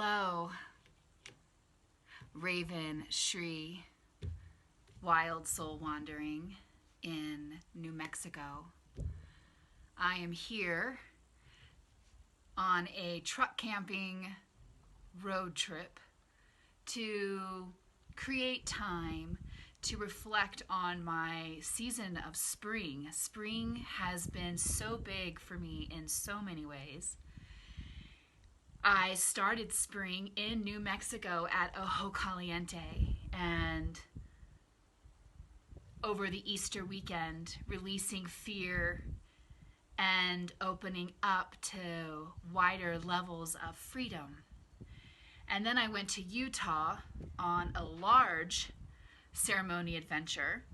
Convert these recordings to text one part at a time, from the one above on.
Hello, Raven, Shri, wild soul wandering in New Mexico. I am here on a truck camping road trip to create time to reflect on my season of spring. Spring has been so big for me in so many ways. I started spring in New Mexico at Ojo Caliente, and over the Easter weekend, releasing fear and opening up to wider levels of freedom. And then I went to Utah on a large ceremony adventure,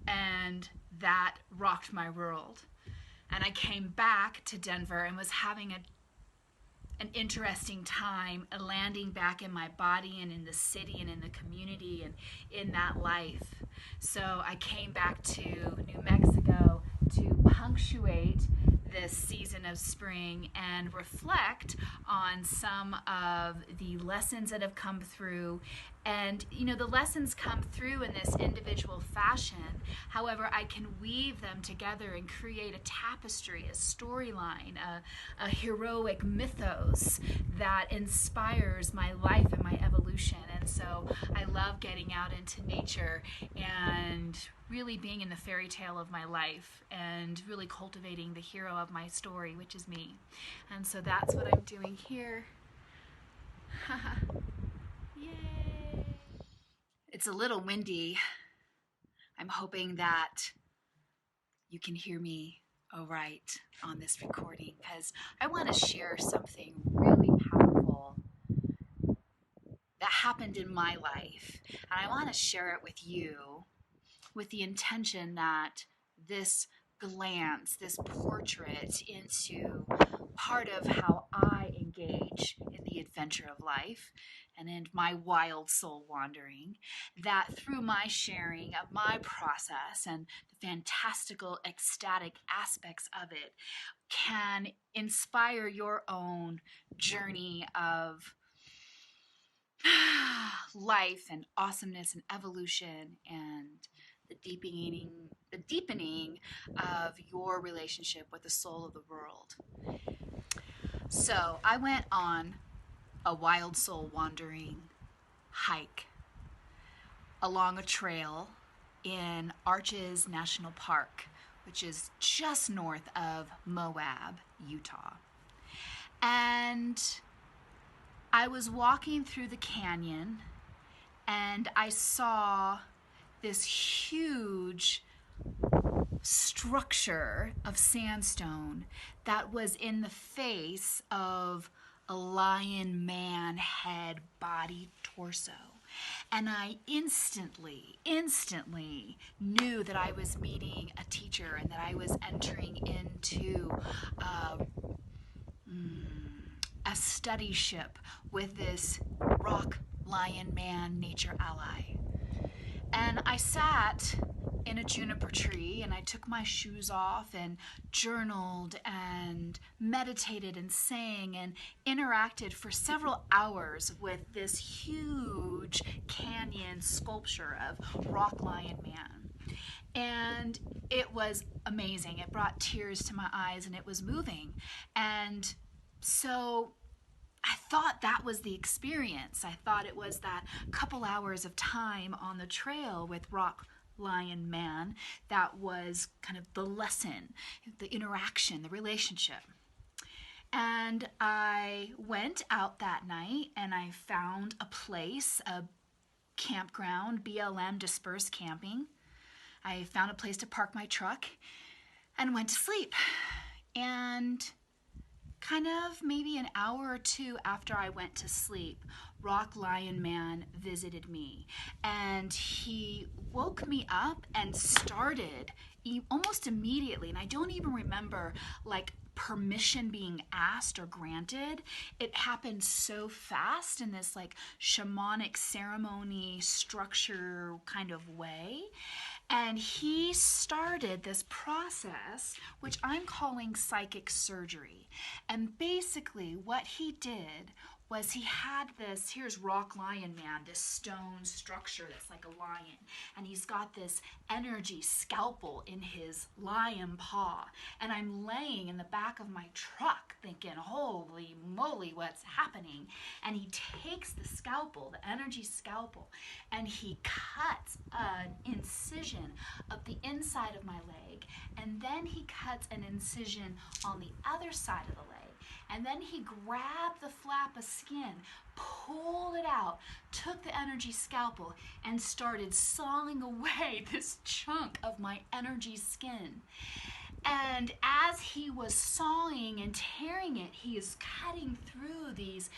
and that rocked my world. And I came back to Denver and was having an interesting time landing back in my body and in the city and in the community and in that life. So I came back to New Mexico to punctuate this season of spring and reflect on some of the lessons that have come through. And the lessons come through in this individual fashion. However, I can weave them together and create a tapestry, a storyline, a heroic mythos that inspires my life and my evolution. And so I love getting out into nature and really being in the fairy tale of my life and really cultivating the hero of my story, which is me. And so that's what I'm doing here. Yay! It's a little windy. I'm hoping that you can hear me all right on this recording, because I want to share something really powerful that happened in my life. And I want to share it with you with the intention that this glance, this portrait into part of how I engage in the adventure of life and in my wild soul wandering, that through my sharing of my process and the fantastical, ecstatic aspects of it can inspire your own journey of life and awesomeness and evolution and the deepening of your relationship with the soul of the world. So I went on a wild soul wandering hike along a trail in Arches National Park, which is just north of Moab, Utah. And I was walking through the canyon and I saw this huge structure of sandstone that was in the face of a lion man head, body, torso. And I instantly knew that I was meeting a teacher and that I was entering into a study ship with this rock lion man nature ally. And I sat in a juniper tree and I took my shoes off and journaled and meditated and sang and interacted for several hours with this huge canyon sculpture of rock lion man. And it was amazing. It brought tears to my eyes and it was moving. And so I thought that was the experience. I thought it was that couple hours of time on the trail with rock lion man that was kind of the lesson, the interaction, the relationship. And I went out that night and I found a place, a campground, BLM dispersed camping. I found a place to park my truck and went to sleep. And kind of maybe an hour or two after I went to sleep, Rock Lion Man visited me, and he woke me up and started almost immediately, and I don't even remember like permission being asked or granted. It happened so fast in this like shamanic ceremony structure kind of way. And he started this process, which I'm calling psychic surgery. And basically what he did was he had this, here's Rock Lion Man, this stone structure that's like a lion. And he's got this energy scalpel in his lion paw. And I'm laying in the back of my truck thinking, holy moly, what's happening? And he takes the scalpel, the energy scalpel, and he cuts an incision up the inside of my leg. And then he cuts an incision on the other side of the leg. And then he grabbed the flap of skin, pulled it out, took the energy scalpel, and started sawing away this chunk of my energy skin. And as he was sawing and tearing it, he is cutting through these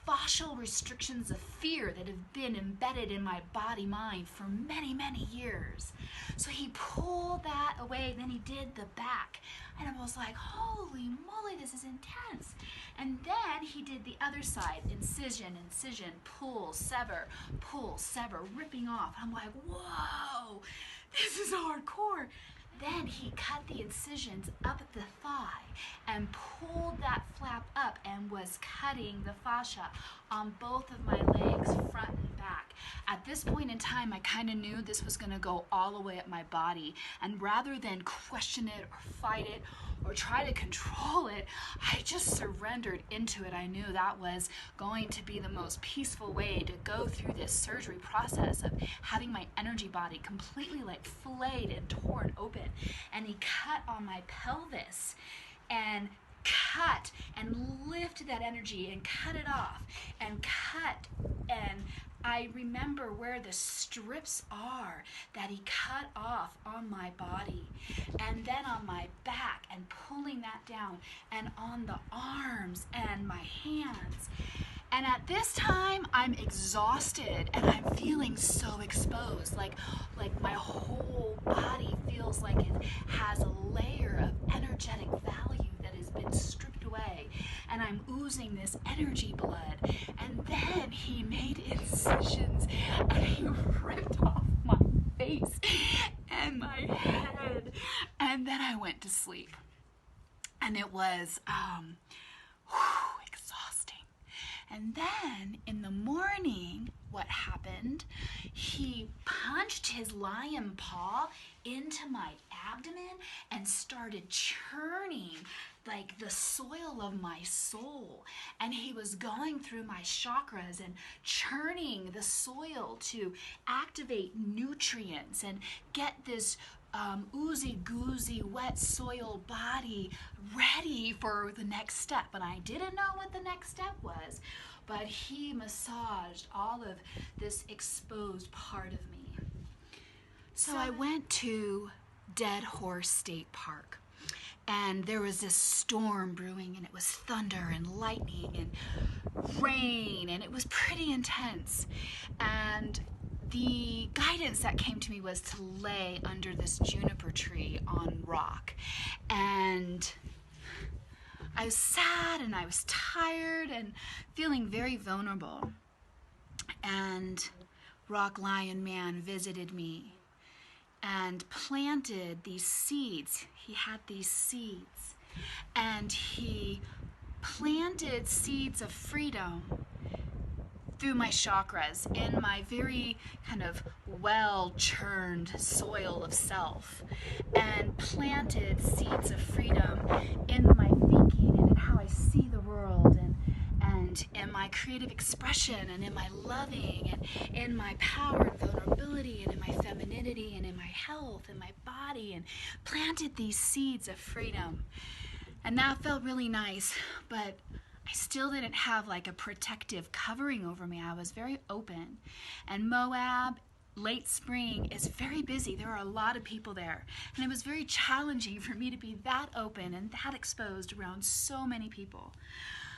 fascial restrictions of fear that have been embedded in my body mind for many, many years. So he pulled that away, then he did the back. And I was like, holy moly, this is intense. And then he did the other side, incision, incision, pull, sever, ripping off. I'm like, whoa, this is hardcore. Then he cut the incisions up at the thigh and pulled that flap up and was cutting the fascia on both of my legs, front and back. At this point in time, I kind of knew this was going to go all the way up my body. And rather than question it or fight it or try to control it, I just surrendered into it. I knew that was going to be the most peaceful way to go through this surgery process of having my energy body completely like filleted and torn open. And he cut on my pelvis and cut and lifted that energy and cut it off and cut. And I remember where the strips are that he cut off on my body, and then on my back, and pulling that down, and on the arms and my hands. And at this time, I'm exhausted and I'm feeling so exposed. Like my whole body feels like it has a layer of energetic value that has been stripped away. And I'm oozing this energy blood. And then he made incisions and he ripped off my face and my head. And then I went to sleep. And it was exhausting. And then in the morning, what happened? He punched his lion paw into my abdomen and started churning like the soil of my soul. And he was going through my chakras and churning the soil to activate nutrients and get this oozy goozy wet soil body ready for the next step. And I didn't know what the next step was, but he massaged all of this exposed part of me. So I went to Dead Horse State Park, and there was this storm brewing, and it was thunder and lightning and rain, and it was pretty intense. And the guidance that came to me was to lay under this juniper tree on rock. And I was sad and I was tired and feeling very vulnerable. And Rock Lion Man visited me and planted these seeds. He had these seeds. And he planted seeds of freedom through my chakras, in my very kind of well-churned soil of self, and planted seeds of freedom in my thinking and in how I see the world, and in my creative expression, and in my loving, and in my power and vulnerability, and in my femininity, and in my health, and my body, and planted these seeds of freedom. And that felt really nice, but I still didn't have like a protective covering over me. I was very open. And Moab, late spring, is very busy. There are a lot of people there. And it was very challenging for me to be that open and that exposed around so many people.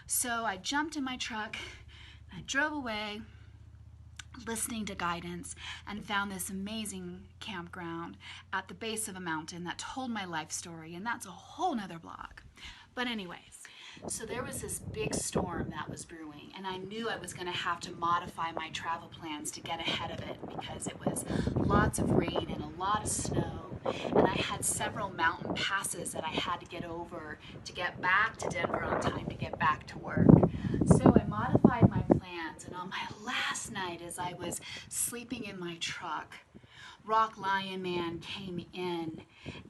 So I jumped in my truck, and I drove away, listening to guidance, and found this amazing campground at the base of a mountain that told my life story. And that's a whole nother blog. But anyways, so there was this big storm that was brewing, and I knew I was going to have to modify my travel plans to get ahead of it because it was lots of rain and a lot of snow, and I had several mountain passes that I had to get over to get back to Denver on time to get back to work. So I modified night as I was sleeping in my truck, Rock Lion Man came in,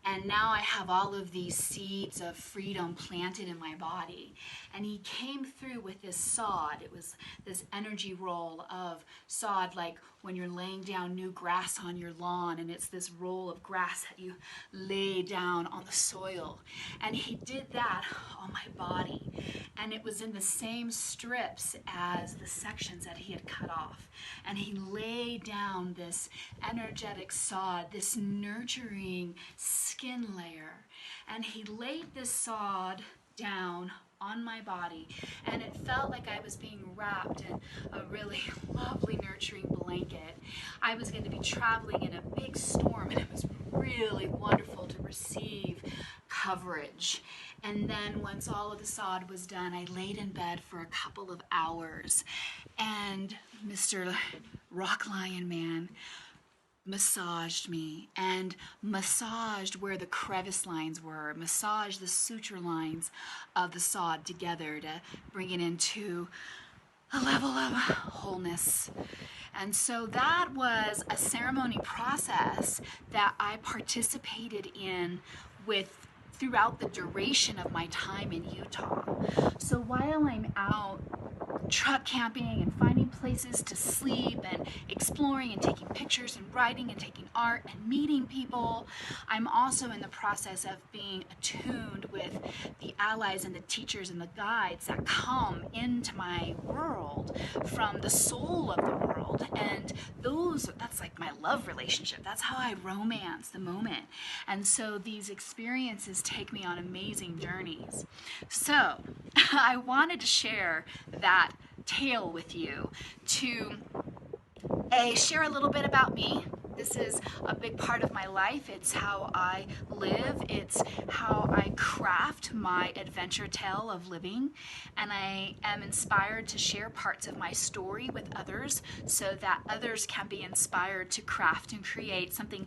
and now I have all of these seeds of freedom planted in my body. And he came through with this sod. It was this energy roll of sod, like when you're laying down new grass on your lawn, and it's this roll of grass that you lay down on the soil. And he did that on my body. And it was in the same strips as the sections that he had cut off. And he laid down this energetic sod, this nurturing skin layer. And he laid this sod down on my body, and it felt like I was being wrapped in a really lovely nurturing blanket. I was going to be traveling in a big storm, and it was really wonderful to receive coverage. And then once all of the sod was done, I laid in bed for a couple of hours, and Mr. Rock Lion Man massaged me and massaged where the crevice lines were, massaged the suture lines of the sod together to bring it into a level of wholeness. And so that was a ceremony process that I participated in throughout the duration of my time in Utah. So while I'm out truck camping and finding places to sleep and exploring and taking pictures and writing and taking art and meeting people, I'm also in the process of being attuned with the allies and the teachers and the guides that come into my world from the soul of the world. And that's like my love relationship. That's how I romance the moment. And so these experiences take me on amazing journeys. So I wanted to share that tale with you to share a little bit about me. This is a big part of my life. It's how I live. It's how I craft my adventure tale of living. And I am inspired to share parts of my story with others so that others can be inspired to craft and create something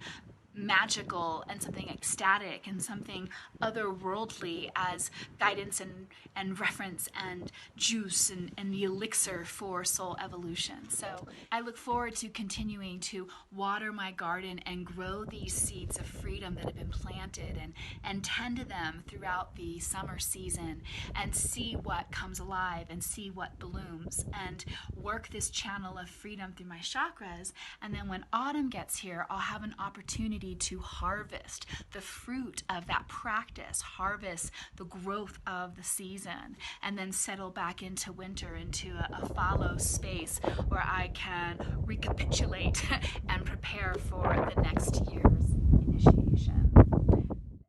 magical and something ecstatic and something otherworldly as guidance and reference and juice and the elixir for soul evolution. So I look forward to continuing to water my garden and grow these seeds of freedom that have been planted and tend to them throughout the summer season and see what comes alive and see what blooms and work this channel of freedom through my chakras. And then when autumn gets here, I'll have an opportunity to harvest the fruit of that practice, harvest the growth of the season, and then settle back into winter, into a fallow space where I can recapitulate and prepare for the